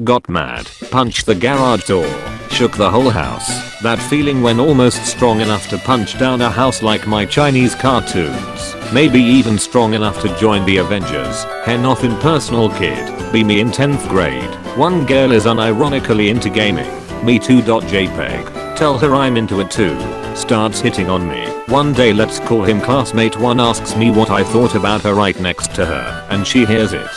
got mad, punched the garage door, shook the whole house. That feeling when almost strong enough to punch down a house like my Chinese cartoons. Maybe even strong enough to join the Avengers. Nothing personal kid. Be me in 10th grade. One girl is unironically into gaming. Me too. JPEG. Tell her I'm into it too. Starts hitting on me. One day let's call him classmate 1 asks me what I thought about her right next to her. And she hears it.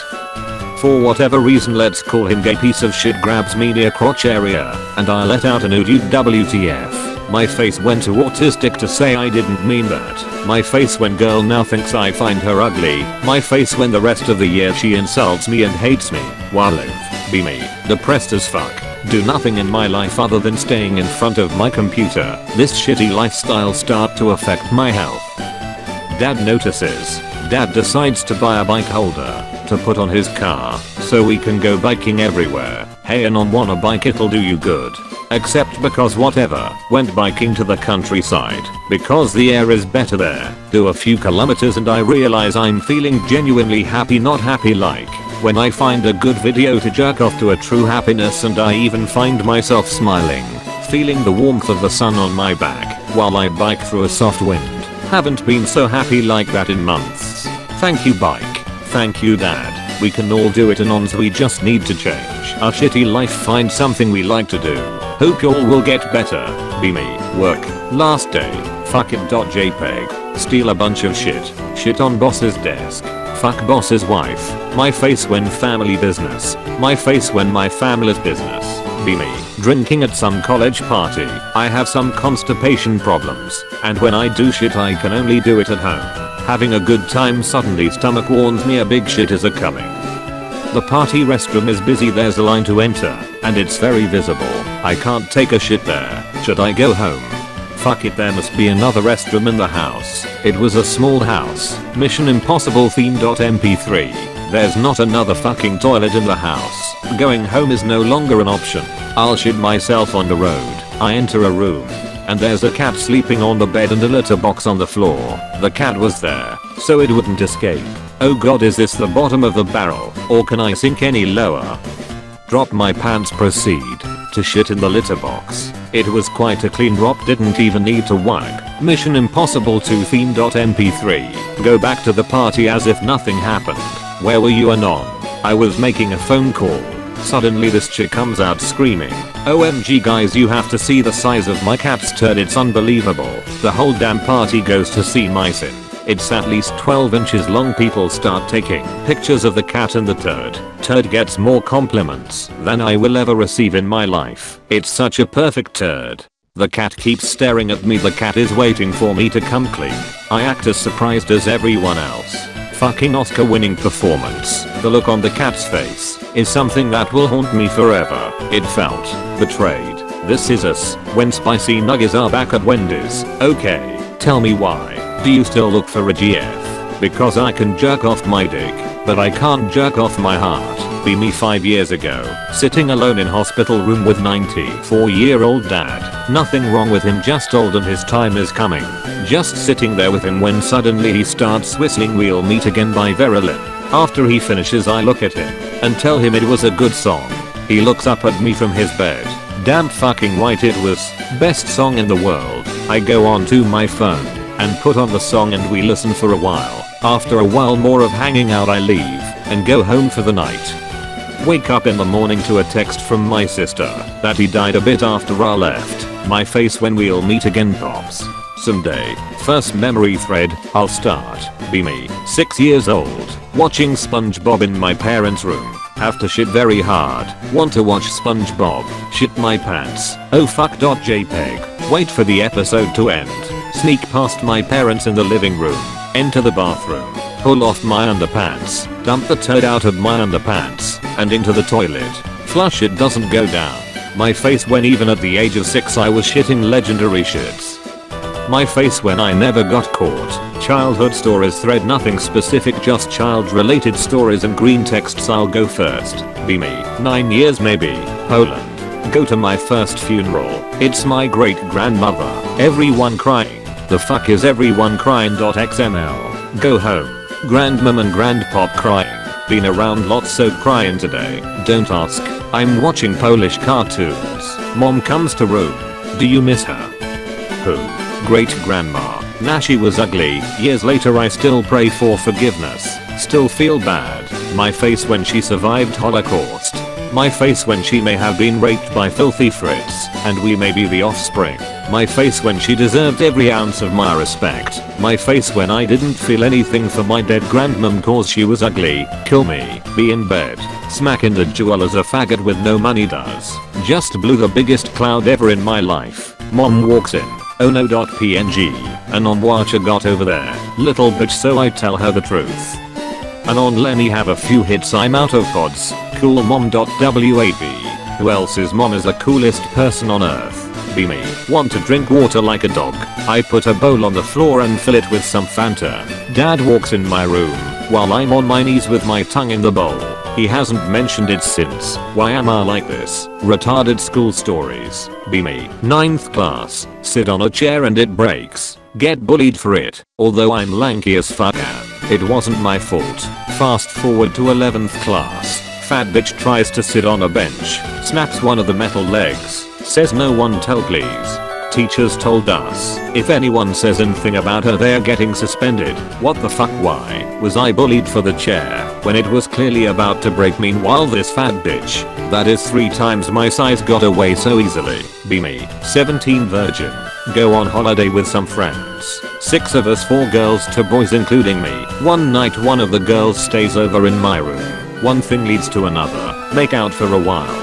For whatever reason let's call him gay piece of shit grabs me near crotch area. And I let out an dude WTF. My face went to autistic to say I didn't mean that. My face when girl now thinks I find her ugly. My face when the rest of the year she insults me and hates me. Live. Be me. Depressed as fuck. Do nothing in my life other than staying in front of my computer. This shitty lifestyle start to affect my health. Dad notices. Dad decides to buy a bike holder to put on his car so we can go biking everywhere. Hey, and on wanna bike it'll do you good. Except because whatever, went biking to the countryside because the air is better there. Do a few kilometers and I realize I'm feeling genuinely happy, not happy like when I find a good video to jerk off to a true happiness, and I even find myself smiling, feeling the warmth of the sun on my back while I bike through a soft wind. Haven't been so happy like that in months. Thank you bike. Thank you dad. We can all do it, anons, we just need to change our shitty life, find something we like to do. Hope y'all will get better. Be me. Work. Last day. Fuck it. JPEG. Steal a bunch of shit. Shit on boss's desk. Fuck boss's wife. My face when family business. My face when my family's business. Be me. Drinking at some college party. I have some constipation problems, and when I do shit I can only do it at home. Having a good time, suddenly stomach warns me a big shit is a-coming. The party restroom is busy, there's a line to enter, and it's very visible. I can't take a shit there. Should I go home? Fuck it, there must be another restroom in the house. It was a small house. Mission Impossible theme. MP3. There's not another fucking toilet in the house. Going home is no longer an option. I'll shit myself on the road. I enter a room, and there's a cat sleeping on the bed and a litter box on the floor. The cat was there, so it wouldn't escape. Oh god, is this the bottom of the barrel, or can I sink any lower? Drop my pants, proceed to shit in the litter box. It was quite a clean drop, didn't even need to wipe. Mission Impossible 2 theme. MP3. Go back to the party as if nothing happened. Where were you, anon? I was making a phone call. Suddenly this chick comes out screaming, OMG guys, you have to see the size of my cat's turd, it's unbelievable. The whole damn party goes to see my sin. It's at least 12 inches long. People start taking pictures of the cat and the turd. Turd gets more compliments than I will ever receive in my life. It's such a perfect turd. The cat keeps staring at me. The cat is waiting for me to come clean. I act as surprised as everyone else. Fucking Oscar winning performance. The look on the cat's face is something that will haunt me forever. It felt betrayed. This is us when spicy nuggets are back at Wendy's. Okay, tell me why. Do you still look for a GF? Because I can jerk off my dick, but I can't jerk off my heart. Be me 5 years ago, sitting alone in hospital room with 94-year-old dad. Nothing wrong with him, just old and his time is coming. Just sitting there with him when suddenly he starts whistling We'll Meet Again by Verilyn. After he finishes I look at him and tell him it was a good song. He looks up at me from his bed. Damn fucking right, it was best song in the world. I go on to my phone and put on the song and we listen for a while. After a while more of hanging out I leave and go home for the night. Wake up in the morning to a text from my sister that he died a bit after I left. My face when We'll Meet Again pops. Someday, first memory thread, I'll start. Be me, 6 years old, watching SpongeBob in my parents' room. Have to shit very hard. Want to watch SpongeBob. Shit my pants. Oh fuck. JPEG. Wait for the episode to end. Sneak past my parents in the living room. Enter the bathroom. Pull off my underpants. Dump the turd out of my underpants and into the toilet. Flush, it doesn't go down. My face when even at the age of 6 I was shitting legendary shits. My face when I never got caught. Childhood stories thread, nothing specific, just child related stories and green texts. I'll go first. Be me. 9 years maybe. Poland. Go to my first funeral. It's my great grandmother. Everyone crying. The fuck is everyone crying? XML. Go home. Grandmom and grandpop crying. Been around lots so crying today. Don't ask. I'm watching Polish cartoons. Mom comes to room. Do you miss her? Who? Great grandma. Nah, she was ugly. Years later I still pray for forgiveness. Still feel bad. My face when she survived Holocaust. My face when she may have been raped by filthy Fritz, and we may be the offspring. My face when she deserved every ounce of my respect. My face when I didn't feel anything for my dead grandmom cause she was ugly. Kill me. Be in bed. Smack in the jewel as a faggot with no money does. Just blew the biggest cloud ever in my life. Mom walks in. Oh no. PNG. Anon watcher got over there. Little bitch, so I tell her the truth. Anon Lenny have a few hits, I'm out of pods. Cool mom. WAB. Who else's mom is the coolest person on earth? Be me. Want to drink water like a dog. I put a bowl on the floor and fill it with some Fanta. Dad walks in my room while I'm on my knees with my tongue in the bowl. He hasn't mentioned it since. Why am I like this? Retarded school stories. Be me. 9th class. Sit on a chair and it breaks. Get bullied for it. Although I'm lanky as fuck and it wasn't my fault. Fast forward to 11th class. Fat bitch tries to sit on a bench. Snaps one of the metal legs. Says no one tell please. Teachers told us if anyone says anything about her they're getting suspended. What the fuck, why was I bullied for the chair when it was clearly about to break? Meanwhile this fat bitch that is 3 times my size got away so easily. Be me. 17 virgin. Go on holiday with some friends. 6 of us, 4 girls, 2 boys including me. One night one of the girls stays over in my room. One thing leads to another. Make out for a while.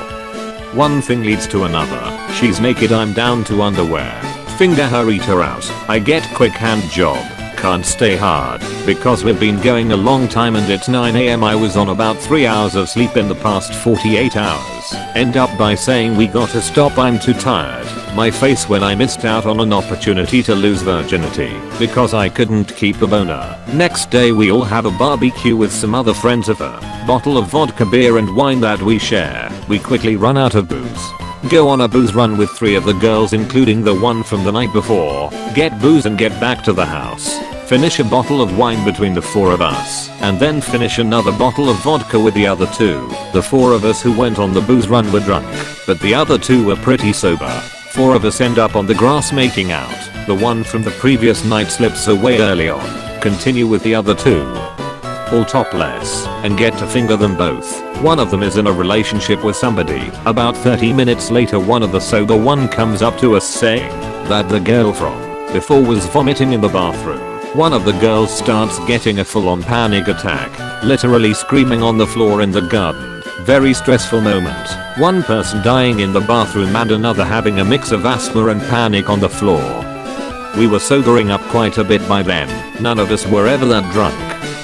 One thing leads to another. She's naked, I'm down to underwear. Finger her, eat her out. I get quick hand job. Can't stay hard because we've been going a long time and it's 9 AM. I was on about 3 hours of sleep in the past 48 hours. End up by saying we gotta stop, I'm too tired. My face when I missed out on an opportunity to lose virginity because I couldn't keep a boner. Next day we all have a barbecue with some other friends of her. Bottle of vodka, beer and wine that we share. We quickly run out of booze. Go on a booze run with 3 of the girls including the one from the night before. Get booze and get back to the house. Finish a bottle of wine between the 4 of us and then finish another bottle of vodka with the other 2. The 4 of us who went on the booze run were drunk, but the other 2 were pretty sober. 4 of us end up on the grass making out. The one from the previous night slips away early on. Continue with the other 2. All topless and get to finger them both. One of them is in a relationship with somebody. About 30 minutes later one of the sober one comes up to us saying that the girl from before was vomiting in the bathroom. One of the girls starts getting a full-on panic attack, literally screaming on the floor in the garden. Very stressful moment. One person dying in the bathroom and another having a mix of asthma and panic on the floor. We were sobering up quite a bit by then. None of us were ever that drunk.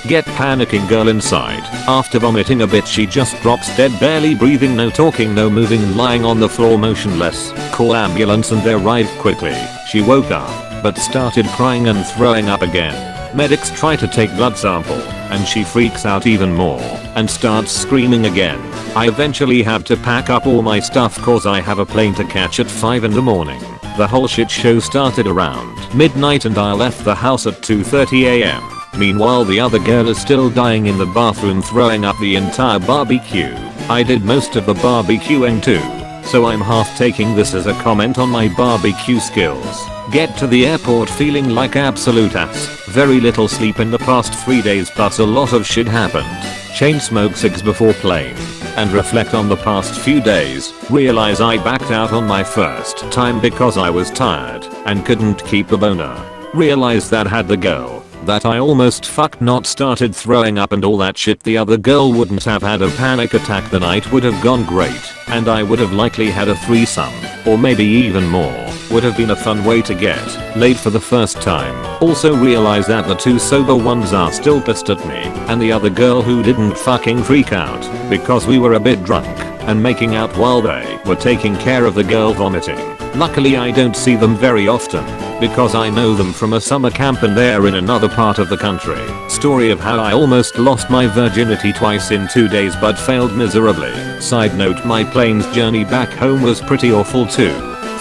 Get panicking girl inside. After vomiting a bit she just drops dead, barely breathing, no talking, no moving, lying on the floor motionless. Call ambulance and they arrived quickly. She woke up but started crying and throwing up again. Medics try to take blood sample and she freaks out even more and starts screaming again. I eventually have to pack up all my stuff cause I have a plane to catch at 5 in the morning. The whole shit show started around midnight and I left the house at 2:30 AM. Meanwhile the other girl is still dying in the bathroom, throwing up the entire barbecue. I did most of the barbecuing too, so I'm half taking this as a comment on my barbecue skills. Get to the airport feeling like absolute ass. Very little sleep in the past 3 days plus a lot of shit happened. Chain smoke cigs before plane. And reflect on the past few days. Realize I backed out on my first time because I was tired and couldn't keep a boner. Realize that had the girl that I almost fucked not started throwing up and all that shit, the other girl wouldn't have had a panic attack, the night would have gone great and I would have likely had a threesome or maybe even more. Would have been a fun way to get laid for the first time. Also realize that the 2 sober ones are still pissed at me and the other girl who didn't fucking freak out because we were a bit drunk and making out while they were taking care of the girl vomiting. Luckily I don't see them very often because I know them from a summer camp and they're in another part of the country. Story of how I almost lost my virginity twice in 2 days but failed miserably. Side note, my plane's journey back home was pretty awful too.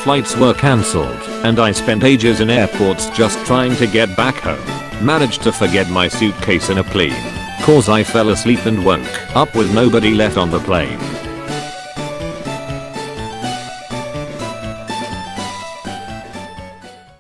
Flights were cancelled and I spent ages in airports just trying to get back home. Managed to forget my suitcase in a plane. cause I fell asleep and woke up with nobody left on the plane.